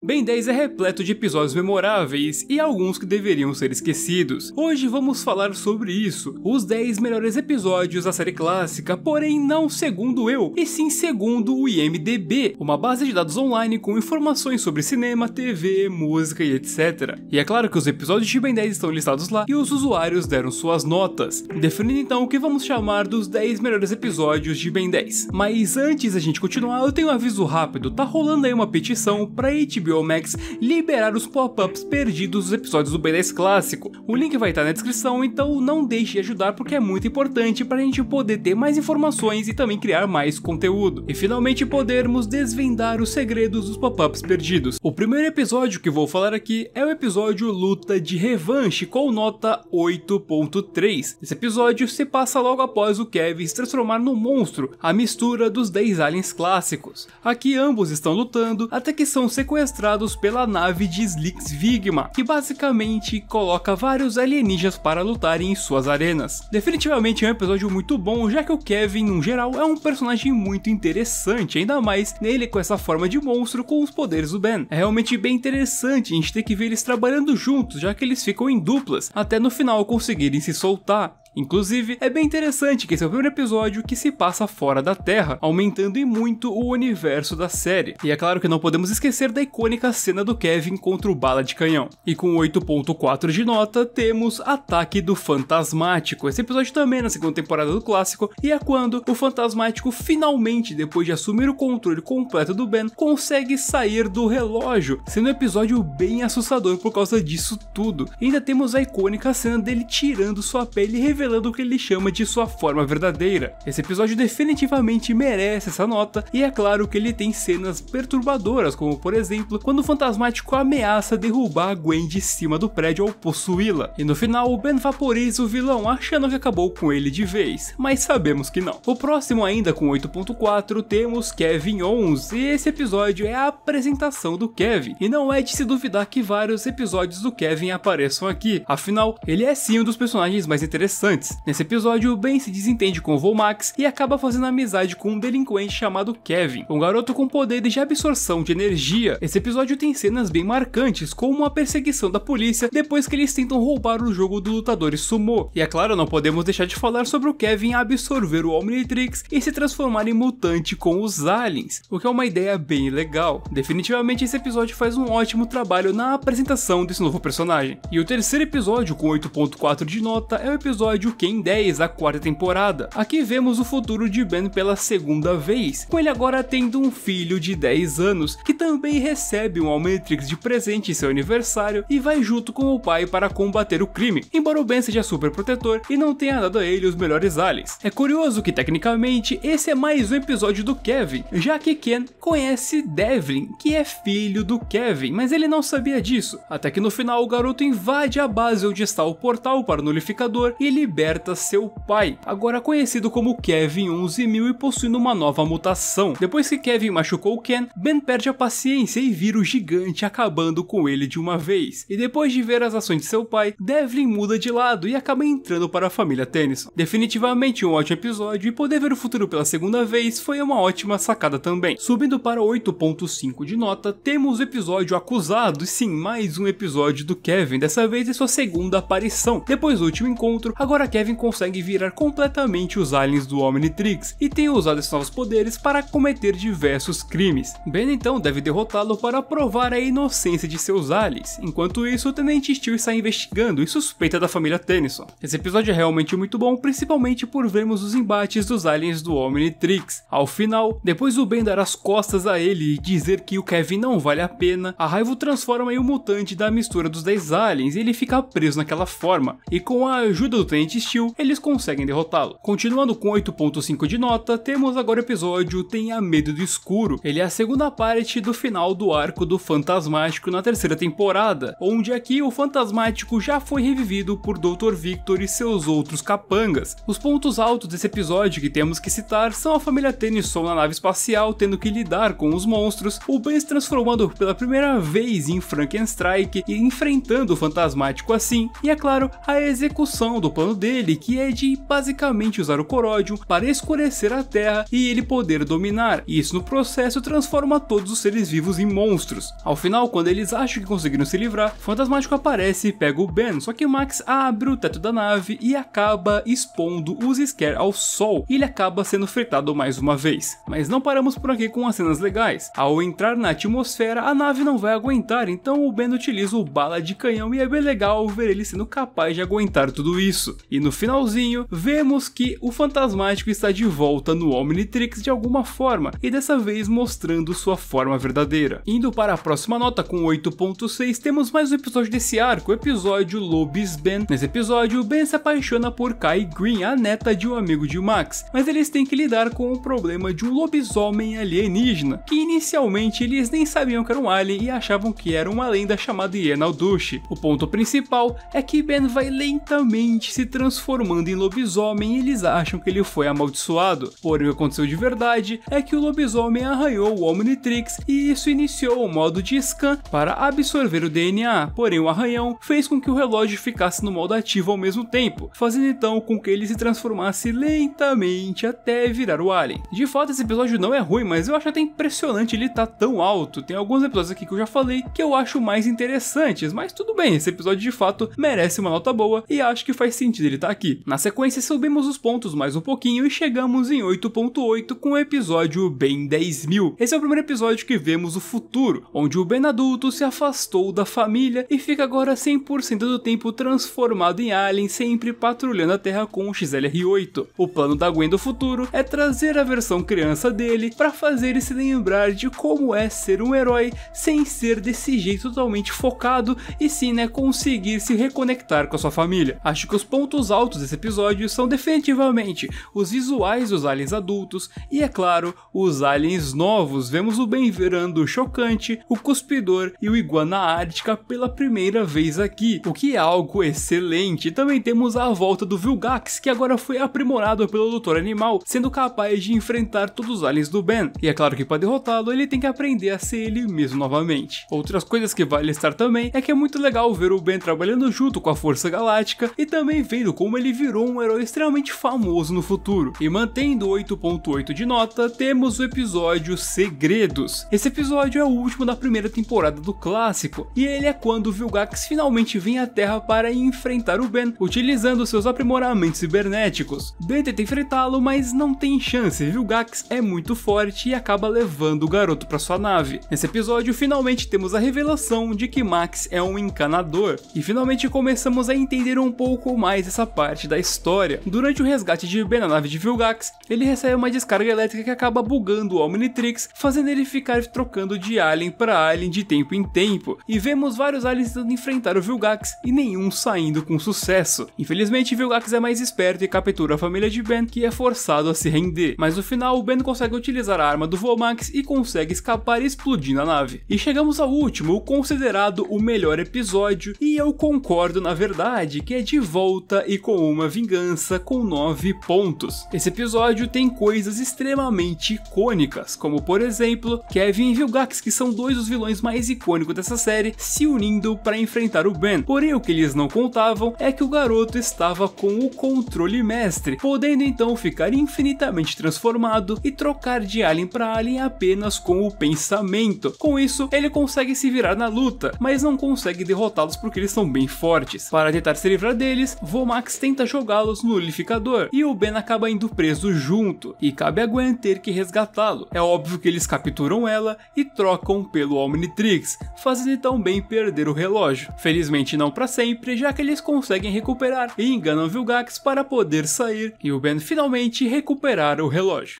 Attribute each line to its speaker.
Speaker 1: Ben 10 é repleto de episódios memoráveis e alguns que deveriam ser esquecidos. Hoje vamos falar sobre isso, os 10 melhores episódios da série clássica, porém não segundo eu, e sim segundo o IMDb, uma base de dados online com informações sobre cinema, TV, música e etc. E é claro que os episódios de Ben 10 estão listados lá e os usuários deram suas notas, definindo então o que vamos chamar dos 10 melhores episódios de Ben 10. Mas antes da gente continuar, eu tenho um aviso rápido, tá rolando aí uma petição pra HBO Max liberar os pop-ups perdidos dos episódios do Ben 10 clássico. O link vai estar na descrição, então não deixe de ajudar porque é muito importante pra gente poder ter mais informações e também criar mais conteúdo. E finalmente podermos desvendar os segredos dos pop-ups perdidos. O primeiro episódio que vou falar aqui é o episódio Luta de Revanche com nota 8.3. Esse episódio se passa logo após o Kevin se transformar no monstro, a mistura dos 10 aliens clássicos. Aqui ambos estão lutando até que são sequestrados pela nave de Slix Vigma, que basicamente coloca vários alienígenas para lutarem em suas arenas. Definitivamente é um episódio muito bom, já que o Kevin, no geral, é um personagem muito interessante, ainda mais nele com essa forma de monstro com os poderes do Ben. É realmente bem interessante a gente ter que ver eles trabalhando juntos, já que eles ficam em duplas, até no final conseguirem se soltar. Inclusive, é bem interessante que esse é o primeiro episódio que se passa fora da Terra, aumentando em muito o universo da série. E é claro que não podemos esquecer da icônica cena do Kevin contra o Bala de Canhão. E com 8.4 de nota, temos Ataque do Fantasmático. Esse episódio também é na segunda temporada do clássico, e é quando o Fantasmático finalmente, depois de assumir o controle completo do Ben, consegue sair do relógio, sendo um episódio bem assustador por causa disso tudo. E ainda temos a icônica cena dele tirando sua pele e revelando o que ele chama de sua forma verdadeira. Esse episódio definitivamente merece essa nota, e é claro que ele tem cenas perturbadoras, como por exemplo, quando o Fantasmático ameaça derrubar a Gwen de cima do prédio ao possuí-la, e no final o Ben vaporiza o vilão achando que acabou com ele de vez, mas sabemos que não. O próximo ainda com 8.4 temos Kevin 11, e esse episódio é a apresentação do Kevin, e não é de se duvidar que vários episódios do Kevin apareçam aqui, afinal ele é sim um dos personagens mais interessantes. Nesse episódio, o Ben se desentende com o Volmax e acaba fazendo amizade com um delinquente chamado Kevin, um garoto com poderes de absorção de energia. Esse episódio tem cenas bem marcantes, como uma perseguição da polícia depois que eles tentam roubar o jogo do Lutadores Sumo. E é claro, não podemos deixar de falar sobre o Kevin absorver o Omnitrix e se transformar em mutante com os aliens, o que é uma ideia bem legal. Definitivamente esse episódio faz um ótimo trabalho na apresentação desse novo personagem. E o terceiro episódio com 8.4 de nota é o episódio Ken 10 da quarta temporada. Aqui vemos o futuro de Ben pela segunda vez, com ele agora tendo um filho de 10 anos, que também recebe um Omnitrix de presente em seu aniversário e vai junto com o pai para combater o crime, embora o Ben seja super protetor e não tenha dado a ele os melhores aliens. É curioso que tecnicamente esse é mais um episódio do Kevin, já que Ken conhece Devlin, que é filho do Kevin, mas ele não sabia disso, até que no final o garoto invade a base onde está o portal para o Nulificador e liberta seu pai, agora conhecido como Kevin 11.000 e possuindo uma nova mutação. Depois que Kevin machucou Ken, Ben perde a paciência e vira o gigante, acabando com ele de uma vez. E depois de ver as ações de seu pai, Devlin muda de lado e acaba entrando para a família Tennyson. Definitivamente um ótimo episódio, e poder ver o futuro pela segunda vez foi uma ótima sacada também. Subindo para 8.5 de nota, temos o episódio Acusado, e sim, mais um episódio do Kevin, dessa vez em sua segunda aparição. Depois do último encontro, agora Kevin consegue virar completamente os aliens do Omnitrix e tem usado esses novos poderes para cometer diversos crimes. Ben então deve derrotá-lo para provar a inocência de seus aliens. Enquanto isso, o Tenente Steel está investigando e suspeita da família Tennyson. Esse episódio é realmente muito bom, principalmente por vermos os embates dos aliens do Omnitrix. Ao final, depois do Ben dar as costas a ele e dizer que o Kevin não vale a pena, a raiva o transforma em um mutante da mistura dos 10 aliens e ele fica preso naquela forma, e com a ajuda do Tenente Steel, eles conseguem derrotá-lo. Continuando com 8.5 de nota, temos agora o episódio Tenha Medo do Escuro. Ele é a segunda parte do final do arco do Fantasmático na terceira temporada, onde aqui o Fantasmático já foi revivido por Dr. Victor e seus outros capangas. Os pontos altos desse episódio que temos que citar são a família Tennyson na nave espacial tendo que lidar com os monstros, o Ben se transformando pela primeira vez em Frankenstrike e enfrentando o Fantasmático assim, e é claro, a execução do plano plano dele, que é de basicamente usar o Corodium para escurecer a Terra e ele poder dominar, e isso no processo transforma todos os seres vivos em monstros. Ao final, quando eles acham que conseguiram se livrar, o Fantasmático aparece e pega o Ben, só que Max abre o teto da nave e acaba expondo os Scare ao sol, e ele acaba sendo fritado mais uma vez. Mas não paramos por aqui com as cenas legais. Ao entrar na atmosfera, a nave não vai aguentar, então o Ben utiliza o bala de canhão e é bem legal ver ele sendo capaz de aguentar tudo isso. E no finalzinho, vemos que o Fantasmático está de volta no Omnitrix de alguma forma, e dessa vez mostrando sua forma verdadeira. Indo para a próxima nota com 8.6, temos mais um episódio desse arco, o episódio Lobis Ben. Nesse episódio, o Ben se apaixona por Kai Green, a neta de um amigo de Max, mas eles têm que lidar com o problema de um lobisomem alienígena, que inicialmente eles nem sabiam que era um alien e achavam que era uma lenda chamada Yenaldushi. O ponto principal é que Ben vai lentamente se transformando em lobisomem e eles acham que ele foi amaldiçoado. Porém, o que aconteceu de verdade é que o lobisomem arranhou o Omnitrix e isso iniciou o modo de scan para absorver o DNA, porém o arranhão fez com que o relógio ficasse no modo ativo ao mesmo tempo, fazendo então com que ele se transformasse lentamente até virar o alien. De fato, esse episódio não é ruim, mas eu acho até impressionante ele estar tão alto. Tem alguns episódios aqui que eu já falei que eu acho mais interessantes, mas tudo bem, esse episódio de fato merece uma nota boa e acho que faz sentido ele estar aqui. Na sequência, subimos os pontos mais um pouquinho e chegamos em 8.8 com o episódio Ben 10.000. Esse é o primeiro episódio que vemos o futuro, onde o Ben adulto se afastou da família e fica agora 100% do tempo transformado em alien, sempre patrulhando a Terra com o XLR-8. O plano da Gwen do futuro é trazer a versão criança dele para fazer ele se lembrar de como é ser um herói sem ser desse jeito totalmente focado e sim, né, conseguir se reconectar com a sua família. Acho que os pontos altos desse episódio são definitivamente os visuais dos aliens adultos e, é claro, os aliens novos. Vemos o Ben virando o Chocante, o Cuspidor e o Iguana Ártica pela primeira vez aqui, o que é algo excelente. Também temos a volta do Vilgax, que agora foi aprimorado pelo Doutor Animal, sendo capaz de enfrentar todos os aliens do Ben. E é claro que para derrotá-lo ele tem que aprender a ser ele mesmo novamente. Outras coisas que vale listar também é que é muito legal ver o Ben trabalhando junto com a Força Galáctica e também vendo como ele virou um herói extremamente famoso no futuro. E mantendo 8.8 de nota, temos o episódio Segredos. Esse episódio é o último da primeira temporada do clássico, e ele é quando o Vilgax finalmente vem à Terra para enfrentar o Ben, utilizando seus aprimoramentos cibernéticos. Ben tenta enfrentá-lo, mas não tem chance. Vilgax é muito forte e acaba levando o garoto para sua nave. Nesse episódio, finalmente temos a revelação de que Max é um encanador, e finalmente começamos a entender um pouco mais essa parte da história. Durante o resgate de Ben na nave de Vilgax, ele recebe uma descarga elétrica que acaba bugando o Omnitrix, fazendo ele ficar trocando de alien para alien de tempo em tempo, e vemos vários aliens tentando enfrentar o Vilgax e nenhum saindo com sucesso. Infelizmente, Vilgax é mais esperto e captura a família de Ben, que é forçado a se render, mas no final o Ben consegue utilizar a arma do Vomax e consegue escapar explodindo a nave. E chegamos ao último, o considerado o melhor episódio, e eu concordo na verdade, que é De Volta e com uma Vingança com 9 pontos. Esse episódio tem coisas extremamente icônicas, como por exemplo, Kevin e Vilgax, que são dois dos vilões mais icônicos dessa série, se unindo para enfrentar o Ben. Porém, o que eles não contavam é que o garoto estava com o controle mestre, podendo então ficar infinitamente transformado e trocar de alien para alien apenas com o pensamento. Com isso, ele consegue se virar na luta, mas não consegue derrotá-los porque eles são bem fortes. Para tentar se livrar deles, Vomax tenta jogá-los no liquidificador e o Ben acaba indo preso junto, e cabe a Gwen ter que resgatá-lo. É óbvio que eles capturam ela e trocam pelo Omnitrix, fazendo então Ben perder o relógio. Felizmente não para sempre, já que eles conseguem recuperar e enganam Vilgax para poder sair e o Ben finalmente recuperar o relógio.